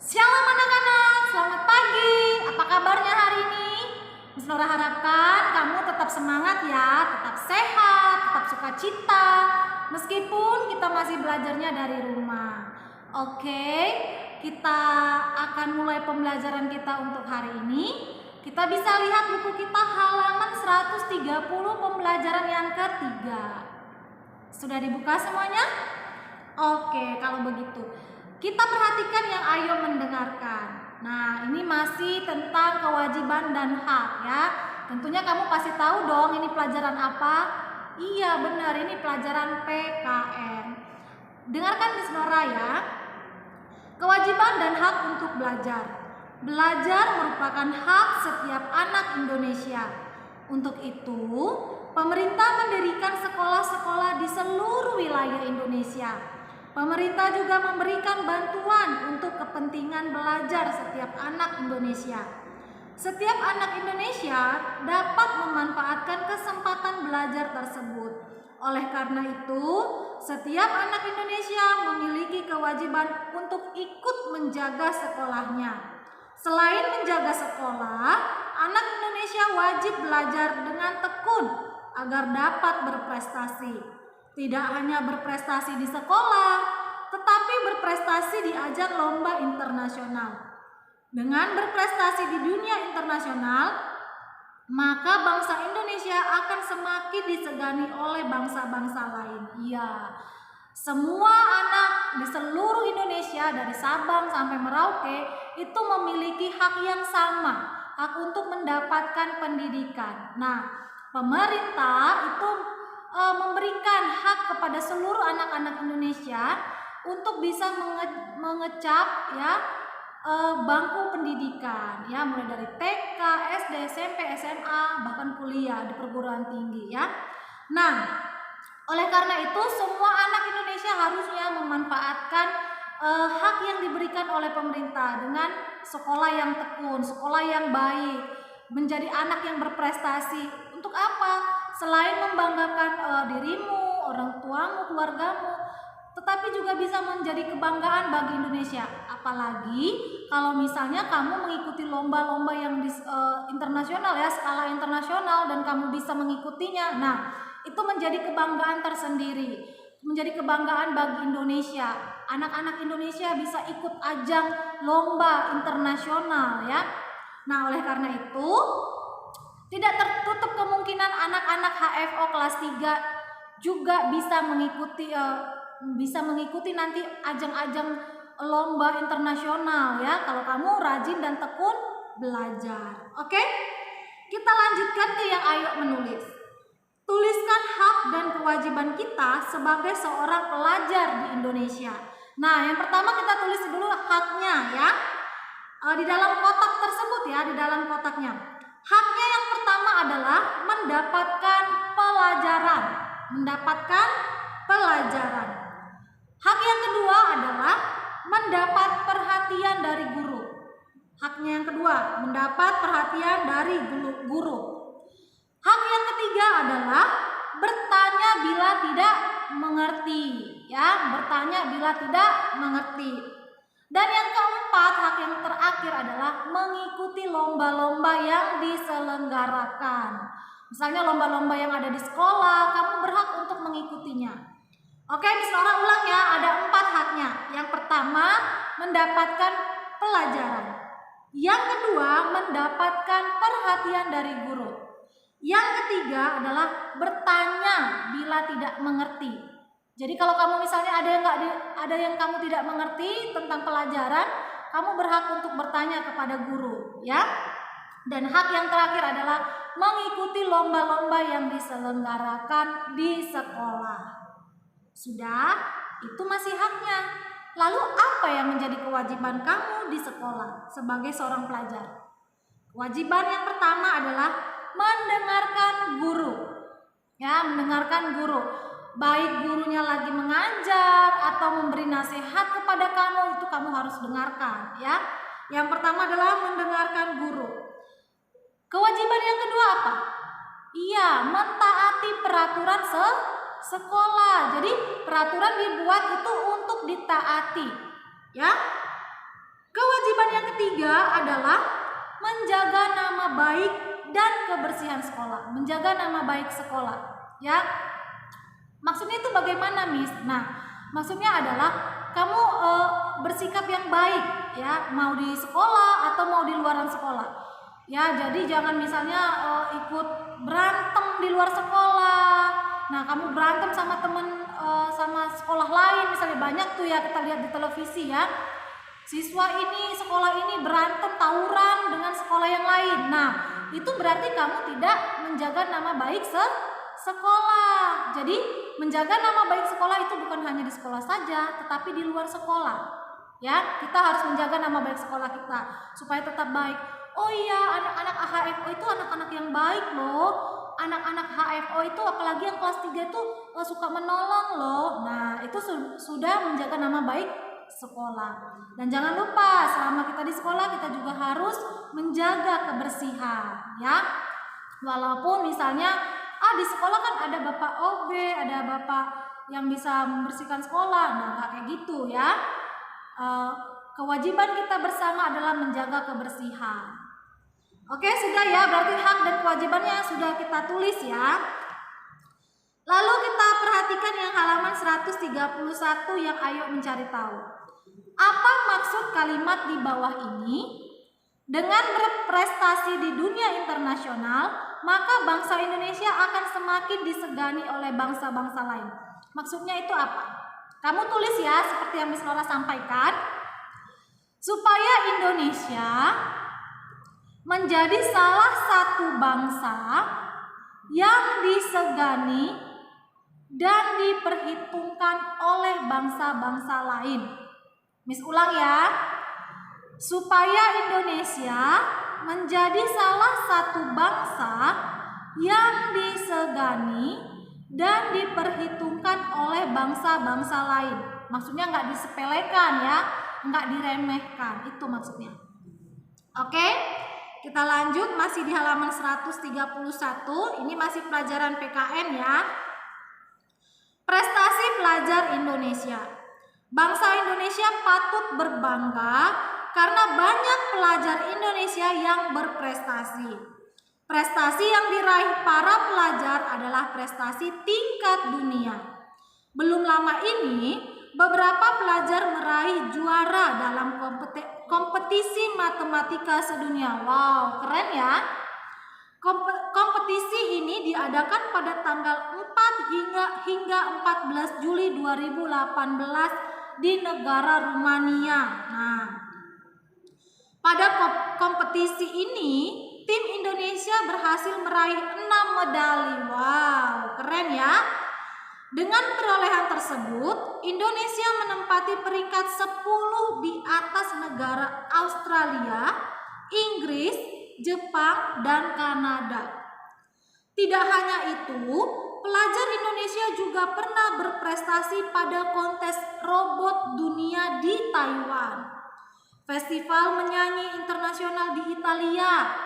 Shalom anak-anak, selamat pagi. Apa kabarnya hari ini? Miss Nora harapkan kamu tetap semangat ya, tetap sehat, tetap sukacita, meskipun kita masih belajarnya dari rumah. Oke, kita akan mulai pembelajaran kita untuk hari ini. Kita bisa lihat buku kita halaman 130 pembelajaran yang ketiga. Sudah dibuka semuanya? Oke, kalau begitu kita perhatikan yang ayo mendengarkan. Nah, ini masih tentang kewajiban dan hak ya. Tentunya kamu pasti tahu dong ini pelajaran apa? Iya benar, ini pelajaran PKN. Dengarkan Miss Nora ya. Kewajiban dan hak untuk belajar. Belajar merupakan hak setiap anak Indonesia. Untuk itu, pemerintah mendirikan sekolah-sekolah di seluruh wilayah Indonesia. Pemerintah juga memberikan bantuan untuk kepentingan belajar setiap anak Indonesia. Setiap anak Indonesia dapat memanfaatkan kesempatan belajar tersebut. Oleh karena itu, setiap anak Indonesia memiliki kewajiban untuk ikut menjaga sekolahnya. Selain menjaga sekolah, anak Indonesia wajib belajar dengan tekun agar dapat berprestasi. Tidak hanya berprestasi di sekolah, tetapi berprestasi di ajang lomba internasional. Dengan berprestasi di dunia internasional, maka bangsa Indonesia akan semakin disegani oleh bangsa-bangsa lain. Iya, semua anak di seluruh Indonesia dari Sabang sampai Merauke itu memiliki hak yang sama, hak untuk mendapatkan pendidikan. Nah, pemerintah itu memberikan hak kepada seluruh anak-anak Indonesia untuk bisa mengecap ya bangku pendidikan ya, mulai dari TK, SD, SMP, SMA, bahkan kuliah di perguruan tinggi ya. Nah, oleh karena itu semua anak Indonesia harusnya memanfaatkan hak yang diberikan oleh pemerintah dengan sekolah yang tekun, sekolah yang baik, menjadi anak yang berprestasi. Untuk apa? Selain membanggakan dirimu, orang tuamu, keluargamu, tetapi juga bisa menjadi kebanggaan bagi Indonesia. Apalagi kalau misalnya kamu mengikuti lomba-lomba yang internasional ya, skala internasional, dan kamu bisa mengikutinya. Nah, itu menjadi kebanggaan tersendiri, menjadi kebanggaan bagi Indonesia. Anak-anak Indonesia bisa ikut ajang lomba internasional ya. Nah, oleh karena itu tidak tertutup kemungkinan anak-anak HFO kelas 3 juga bisa mengikuti nanti ajang-ajang lomba internasional ya, kalau kamu rajin dan tekun belajar. Oke? Kita lanjutkan ke yang ayo menulis. Tuliskan hak dan kewajiban kita sebagai seorang pelajar di Indonesia. Nah, yang pertama kita tulis dulu haknya ya. Di dalam kotak tersebut ya, di dalam kotaknya. Haknya yang pertama adalah mendapatkan pelajaran. Mendapatkan pelajaran. Hak yang kedua adalah mendapat perhatian dari guru. Haknya yang kedua, mendapat perhatian dari guru. Hak yang ketiga adalah bertanya bila tidak mengerti, ya, bertanya bila tidak mengerti. Dan yang keempat, hak yang terakhir adalah mengikuti lomba-lomba yang diselenggarakan. Misalnya lomba-lomba yang ada di sekolah, kamu berhak untuk mengikutinya. Oke, Miss Nora ulang ya, ada 4 haknya. Yang pertama, mendapatkan pelajaran. Yang kedua, mendapatkan perhatian dari guru. Yang ketiga adalah bertanya bila tidak mengerti. Jadi kalau kamu misalnya ada yang kamu tidak mengerti tentang pelajaran, kamu berhak untuk bertanya kepada guru, ya. Dan hak yang terakhir adalah mengikuti lomba-lomba yang diselenggarakan di sekolah. Sudah, itu masih haknya. Lalu apa yang menjadi kewajiban kamu di sekolah sebagai seorang pelajar? Kewajiban yang pertama adalah mendengarkan guru. Ya, mendengarkan guru. Baik gurunya lagi mengajar atau memberi nasihat kepada kamu, itu kamu harus dengarkan ya. Yang pertama adalah mendengarkan guru. Kewajiban yang kedua apa? Iya, mentaati peraturan sekolah. Jadi peraturan dibuat itu untuk ditaati ya. Kewajiban ketiga adalah menjaga nama baik dan kebersihan sekolah. Menjaga nama baik sekolah, ya. Maksudnya itu bagaimana, Miss? Nah, maksudnya adalah kamu bersikap yang baik, ya, mau di sekolah atau mau di luaran sekolah. Ya, jadi jangan misalnya ikut berantem di luar sekolah. Nah, kamu berantem sama temen sama sekolah lain, misalnya banyak tuh ya kita lihat di televisi ya. Siswa ini, sekolah ini berantem tawuran dengan sekolah yang lain. Nah, itu berarti kamu tidak menjaga nama baik sekolah. Jadi, menjaga nama baik sekolah itu bukan hanya di sekolah saja, tetapi di luar sekolah. Ya, kita harus menjaga nama baik sekolah kita supaya tetap baik. Oh iya, anak-anak HFO itu anak-anak yang baik loh. Anak-anak HFO itu apalagi yang kelas 3 itu suka menolong loh. Nah, itu sudah menjaga nama baik sekolah. Dan jangan lupa selama kita di sekolah kita juga harus menjaga kebersihan, ya. Walaupun misalnya di sekolah kan ada Bapak OB, ada Bapak yang bisa membersihkan sekolah. Nah, nggak kayak gitu ya. Kewajiban kita bersama adalah menjaga kebersihan. Oke, sudah ya, berarti hak dan kewajibannya sudah kita tulis ya. Lalu kita perhatikan yang halaman 131 yang ayo mencari tahu. Apa maksud kalimat di bawah ini? Dengan berprestasi di dunia internasional, maka bangsa Indonesia akan semakin disegani oleh bangsa-bangsa lain. Maksudnya itu apa? Kamu tulis ya, seperti yang Miss Nora sampaikan. Supaya Indonesia menjadi salah satu bangsa yang disegani dan diperhitungkan oleh bangsa-bangsa lain. Miss ulang ya. Supaya Indonesia menjadi salah satu bangsa yang disegani dan diperhitungkan oleh bangsa-bangsa lain. Maksudnya nggak disepelekan ya, nggak diremehkan, itu maksudnya. Oke, kita lanjut masih di halaman 131. Ini masih pelajaran PKN ya. Prestasi pelajar Indonesia. Bangsa Indonesia patut berbangga karena banyak pelajar Indonesia yang berprestasi. Prestasi yang diraih para pelajar adalah prestasi tingkat dunia. Belum lama ini, beberapa pelajar meraih juara dalam kompetisi matematika sedunia. Wow, keren ya. Kompetisi ini diadakan pada tanggal 4 hingga 14 Juli 2018 di negara Rumania. Nah, pada kompetisi ini, tim Indonesia berhasil meraih 6 medali. Wow, keren ya. Dengan perolehan tersebut, Indonesia menempati peringkat 10 di atas negara Australia, Inggris, Jepang, dan Kanada. Tidak hanya itu, pelajar Indonesia juga pernah berprestasi pada kontes robot dunia di Taiwan, festival menyanyi internasional di Italia,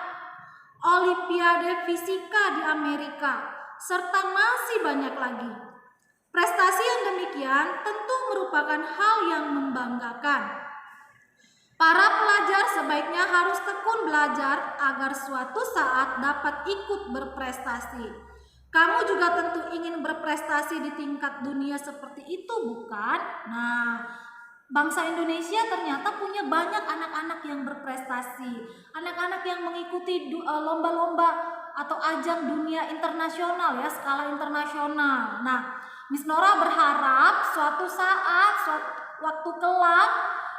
Olimpiade Fisika di Amerika, serta masih banyak lagi. Prestasi yang demikian tentu merupakan hal yang membanggakan. Para pelajar sebaiknya harus tekun belajar agar suatu saat dapat ikut berprestasi. Kamu juga tentu ingin berprestasi di tingkat dunia seperti itu, bukan? Nah, bangsa Indonesia ternyata punya banyak anak-anak yang berprestasi, anak-anak yang mengikuti lomba-lomba atau ajang dunia internasional ya, skala internasional. Nah, Miss Nora berharap suatu saat, waktu kelak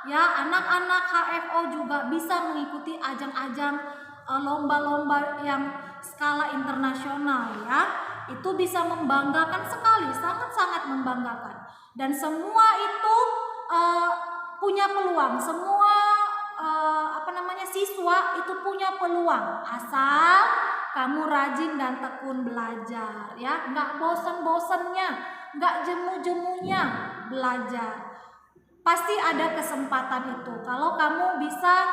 ya, anak-anak HFO juga bisa mengikuti ajang-ajang lomba-lomba yang skala internasional ya. Itu bisa membanggakan sekali, sangat-sangat membanggakan. Dan semua itu punya peluang, semua siswa itu punya peluang asal kamu rajin dan tekun belajar ya, nggak bosan-bosannya, nggak jemu-jemunya belajar. Pasti ada kesempatan itu kalau kamu bisa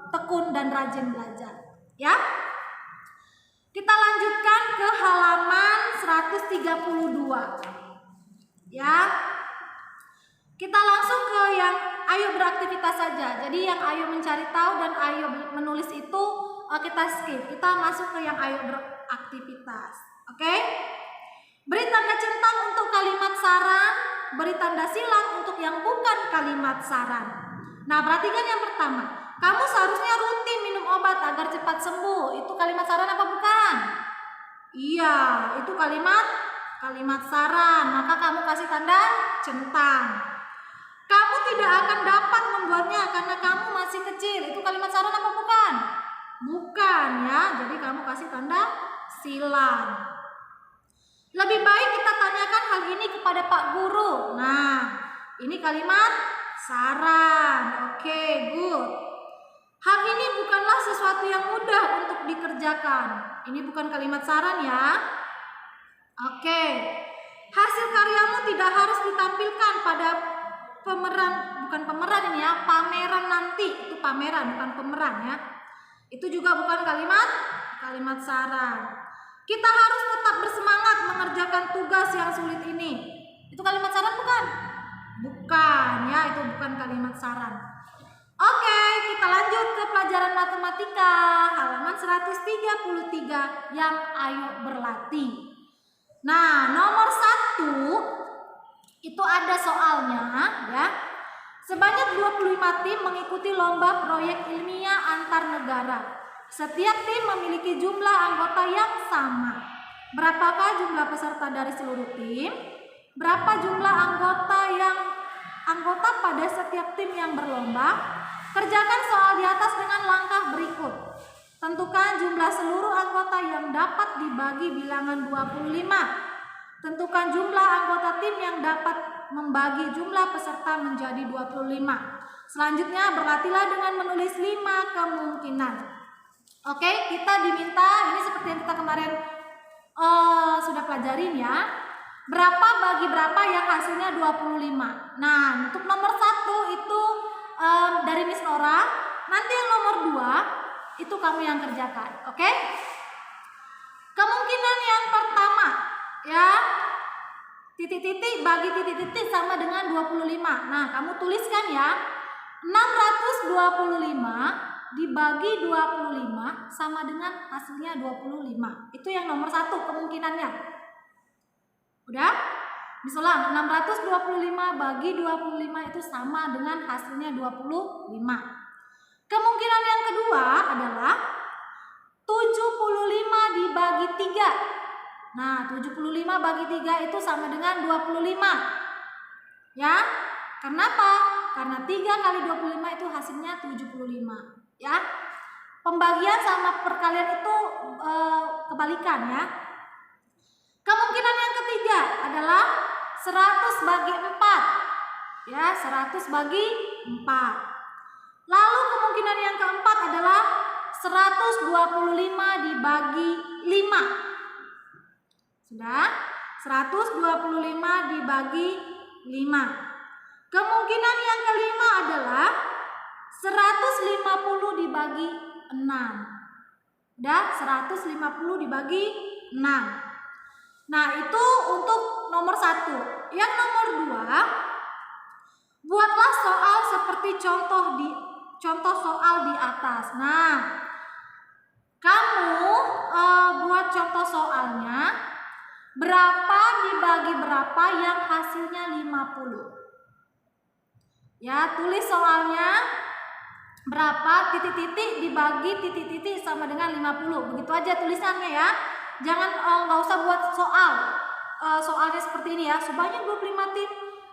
tekun dan rajin belajar ya. Kita lanjutkan ke halaman 132 ya. Kita langsung ke yang ayo beraktivitas saja. Jadi yang ayo mencari tahu dan ayo menulis itu kita skip. Kita masuk ke yang ayo beraktivitas. Oke? Beri tanda centang untuk kalimat saran, beri tanda silang untuk yang bukan kalimat saran. Nah, perhatikan yang pertama. Kamu seharusnya rutin minum obat agar cepat sembuh. Itu kalimat saran apa bukan? Iya, itu kalimat saran. Maka kamu kasih tanda centang. Kamu tidak akan dapat membuatnya karena kamu masih kecil. Itu kalimat saran apa bukan? Bukan ya. Jadi kamu kasih tanda silang. Lebih baik kita tanyakan hal ini kepada Pak Guru. Nah, ini kalimat saran. Oke, good. Hal ini bukanlah sesuatu yang mudah untuk dikerjakan. Ini bukan kalimat saran ya. Oke. Hasil karyamu tidak harus ditampilkan pada pameran ini ya, pameran nanti. Itu pameran bukan pemeran ya. Itu juga bukan kalimat saran. Kita harus tetap bersemangat mengerjakan tugas yang sulit ini. Itu kalimat saran bukan? Bukan ya, itu bukan kalimat saran. Oke, kita lanjut ke pelajaran matematika halaman 133 yang ayo berlatih. Nah, nomor 1 itu ada soalnya ya. Sebanyak 25 tim mengikuti lomba proyek ilmiah antar negara. Setiap tim memiliki jumlah anggota yang sama. Berapakah jumlah peserta dari seluruh tim? Berapa jumlah anggota pada setiap tim yang berlomba? Kerjakan soal di atas dengan langkah berikut. Tentukan jumlah seluruh anggota yang dapat dibagi bilangan 25. Tentukan jumlah anggota tim yang dapat membagi jumlah peserta menjadi 25. Selanjutnya berlatihlah dengan menulis 5 kemungkinan. Oke, kita diminta, ini seperti yang kita kemarin sudah pelajarin ya. Berapa bagi berapa yang hasilnya 25. Nah, untuk nomor 1 itu dari Miss Nora. Nanti yang nomor 2 itu kamu yang kerjakan. Oke? Kemungkinan yang pertama ya, titik-titik bagi titik-titik sama dengan 25. Nah, kamu tuliskan ya. 625 dibagi 25 sama dengan hasilnya 25. Itu yang nomor 1 kemungkinannya. Udah? Misalnya 625 bagi 25 itu sama dengan hasilnya 25. Kemungkinan yang kedua adalah 75 dibagi 3. Nah, 75 bagi 3 itu sama dengan 25. Ya? Kenapa? Karena 3 kali 25 itu hasilnya 75. Ya, pembagian sama perkalian itu kebalikan ya. Kemungkinan yang ketiga adalah 100 bagi 4. Ya, 100 bagi 4. Lalu kemungkinan yang keempat adalah 125 dibagi 5. Sudah? 125 dibagi 5. Kemungkinan yang kelima adalah 150 dibagi 6. Udah, 150 dibagi 6. Nah, itu untuk nomor 1. Yang nomor 2, buatlah soal seperti contoh soal di atas. Nah, kamu buat contoh soalnya, berapa dibagi berapa yang hasilnya 50. Ya, tulis soalnya. Berapa titik-titik dibagi titik-titik sama dengan 50. Begitu aja tulisannya ya. Jangan nggak usah buat soalnya seperti ini ya. Sebanyak 25 tim.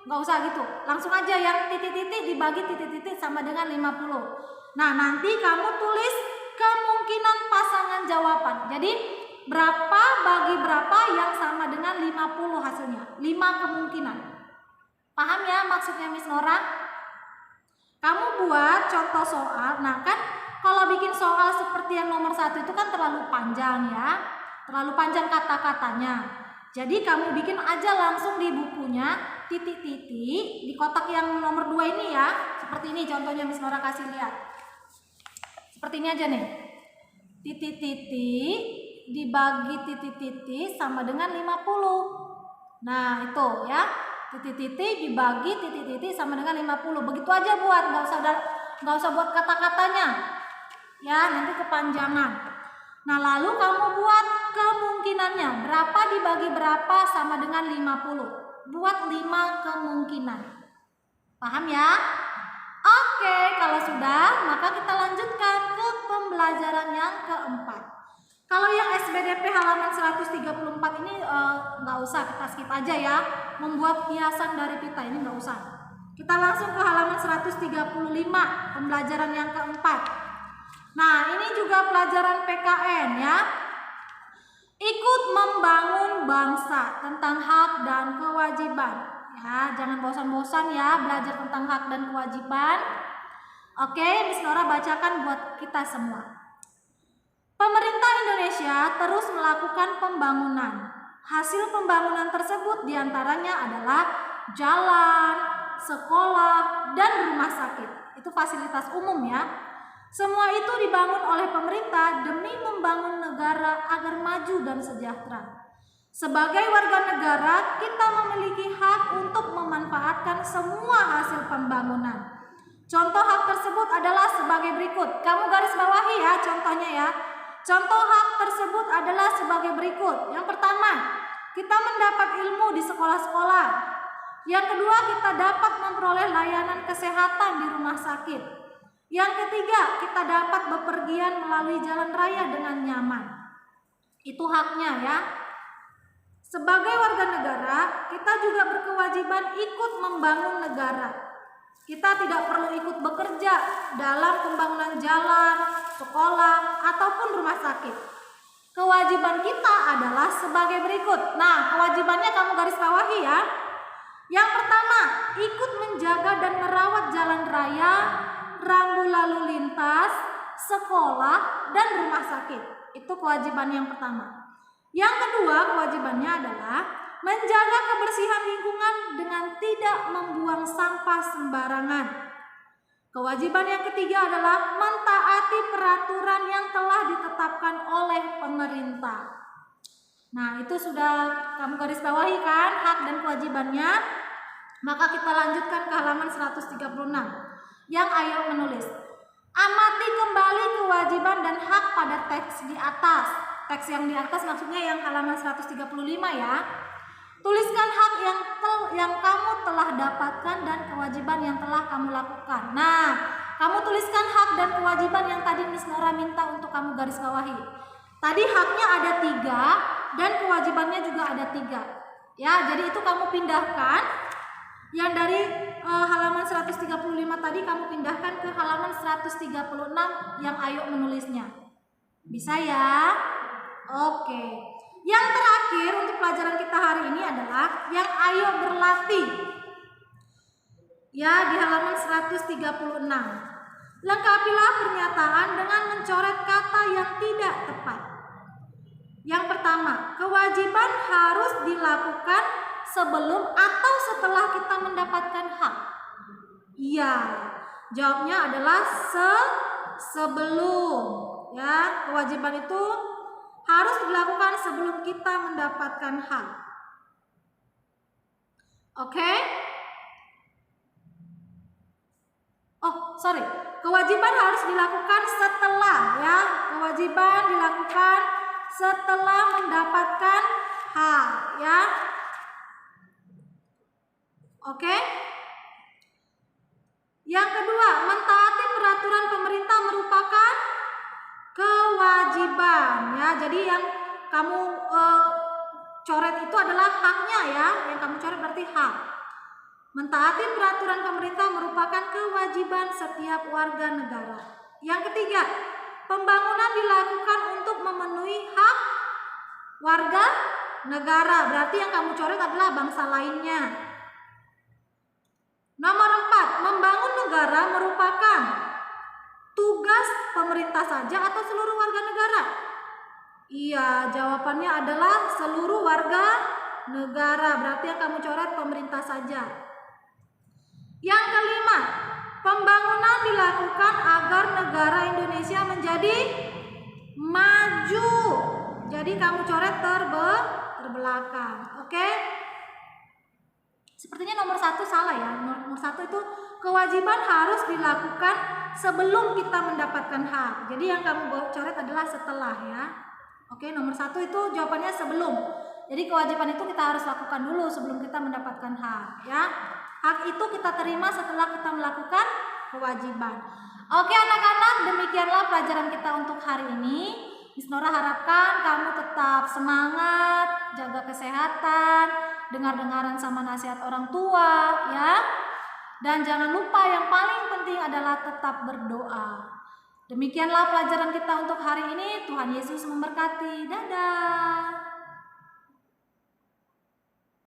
Nggak usah gitu. Langsung aja yang titik-titik dibagi titik-titik sama dengan 50. Nah, nanti kamu tulis kemungkinan pasangan jawaban. Jadi berapa bagi berapa yang sama dengan 50 hasilnya. 5 kemungkinan. Paham ya maksudnya Miss Nora? Kamu buat contoh soal. Nah, kan kalau bikin soal seperti yang nomor 1 itu kan terlalu panjang ya. Terlalu panjang kata-katanya. Jadi kamu bikin aja langsung di bukunya titik-titik di kotak yang nomor 2 ini ya. Seperti ini contohnya Miss Nora kasih lihat. Seperti ini aja nih. Titik-titik dibagi titik-titik sama dengan 50. Nah, itu ya. Titik-titik dibagi titik-titik sama dengan 50. Begitu aja buat, nggak usah buat kata-katanya. Ya, nanti kepanjangan. Nah, lalu kamu buat kemungkinannya. Berapa dibagi berapa sama dengan 50. Buat 5 kemungkinan. Paham ya? Oke, kalau sudah, maka kita lanjutkan ke pembelajaran yang keempat. Kalau yang SBDP halaman 134 ini nggak usah, kita skip aja ya. Membuat hiasan dari pita ini nggak usah. Kita langsung ke halaman 135, pembelajaran yang keempat. Nah, ini juga pelajaran PKN ya. Ikut membangun bangsa, tentang hak dan kewajiban. Ya, jangan bosan-bosan ya belajar tentang hak dan kewajiban. Oke, Miss Nora bacakan buat kita semua. Pemerintah Indonesia terus melakukan pembangunan. Hasil pembangunan tersebut diantaranya adalah jalan, sekolah, dan rumah sakit. Itu fasilitas umum ya. Semua itu dibangun oleh pemerintah demi membangun negara agar maju dan sejahtera. Sebagai warga negara, kita memiliki hak untuk memanfaatkan semua hasil pembangunan. Contoh hak tersebut adalah sebagai berikut. Kamu garis bawahi ya contohnya ya. Contoh hak tersebut adalah sebagai berikut. Yang pertama, kita mendapat ilmu di sekolah-sekolah. Yang kedua, kita dapat memperoleh layanan kesehatan di rumah sakit. Yang ketiga, kita dapat bepergian melalui jalan raya dengan nyaman. Itu haknya ya. Sebagai warga negara, kita juga berkewajiban ikut membangun negara. Kita tidak perlu ikut bekerja dalam pembangunan jalan, sekolah, ataupun rumah sakit. Kewajiban kita adalah sebagai berikut. Nah, kewajibannya kamu garis bawahi ya. Yang pertama, ikut menjaga dan merawat jalan raya, rambu lalu lintas, sekolah, dan rumah sakit. Itu kewajiban yang pertama. Yang kedua, kewajibannya adalah menjaga kebersihan lingkungan dengan tidak membuang sampah sembarangan. Kewajiban yang ketiga adalah mentaati peraturan yang telah ditetapkan oleh pemerintah. Nah, itu sudah kamu garis bawahi kan hak dan kewajibannya. Maka kita lanjutkan ke halaman 136. Yang ayo menulis. Amati kembali kewajiban dan hak pada teks di atas. Teks yang di atas maksudnya yang halaman 135 ya. Tuliskan hak yang kamu telah dapatkan dan kewajiban yang telah kamu lakukan. Nah, kamu tuliskan hak dan kewajiban yang tadi Miss Nora minta untuk kamu garis bawahi. Tadi haknya ada 3 dan kewajibannya juga ada 3. Ya, jadi itu kamu pindahkan. Yang dari halaman 135 tadi kamu pindahkan ke halaman 136 yang ayo menulisnya. Bisa ya? Oke. Yang terakhir untuk pelajaran kita hari ini adalah yang ayo berlatih. Ya, di halaman 136. Lengkapilah pernyataan dengan mencoret kata yang tidak tepat. Yang pertama, kewajiban harus dilakukan sebelum atau setelah kita mendapatkan hak. Iya, jawabnya adalah sebelum. Ya, kewajiban itu harus dilakukan sebelum kita mendapatkan hak. Oke? Oh, sorry. Kewajiban harus dilakukan setelah ya. Kewajiban dilakukan setelah mendapatkan hak ya. Oke? Yang kedua, mentaati peraturan pemerintah merupakan kewajiban ya. Jadi yang kamu coret itu adalah haknya ya. Yang kamu coret berarti hak. Mentaati peraturan pemerintah merupakan kewajiban setiap warga negara. Yang ketiga, pembangunan dilakukan untuk memenuhi hak warga negara. Berarti yang kamu coret adalah bangsa lainnya. Nomor 4, membangun negara merupakan tugas pemerintah saja atau seluruh warga negara? Iya, jawabannya adalah seluruh warga negara. Berarti yang kamu coret pemerintah saja. Yang kelima, pembangunan dilakukan agar negara Indonesia menjadi maju. Jadi kamu coret terbelakang. Oke? Sepertinya nomor 1 salah ya. Nomor 1 itu kewajiban harus dilakukan sebelum kita mendapatkan hak. Jadi yang kamu coret adalah setelah ya. Oke, nomor 1 itu jawabannya sebelum. Jadi kewajiban itu kita harus lakukan dulu sebelum kita mendapatkan hak ya. Hak itu kita terima setelah kita melakukan kewajiban. Oke anak-anak, demikianlah pelajaran kita untuk hari ini. Miss Nora harapkan kamu tetap semangat, jaga kesehatan, dengar-dengaran sama nasihat orang tua ya. Dan jangan lupa yang paling penting adalah tetap berdoa. Demikianlah pelajaran kita untuk hari ini. Tuhan Yesus memberkati. Dadah.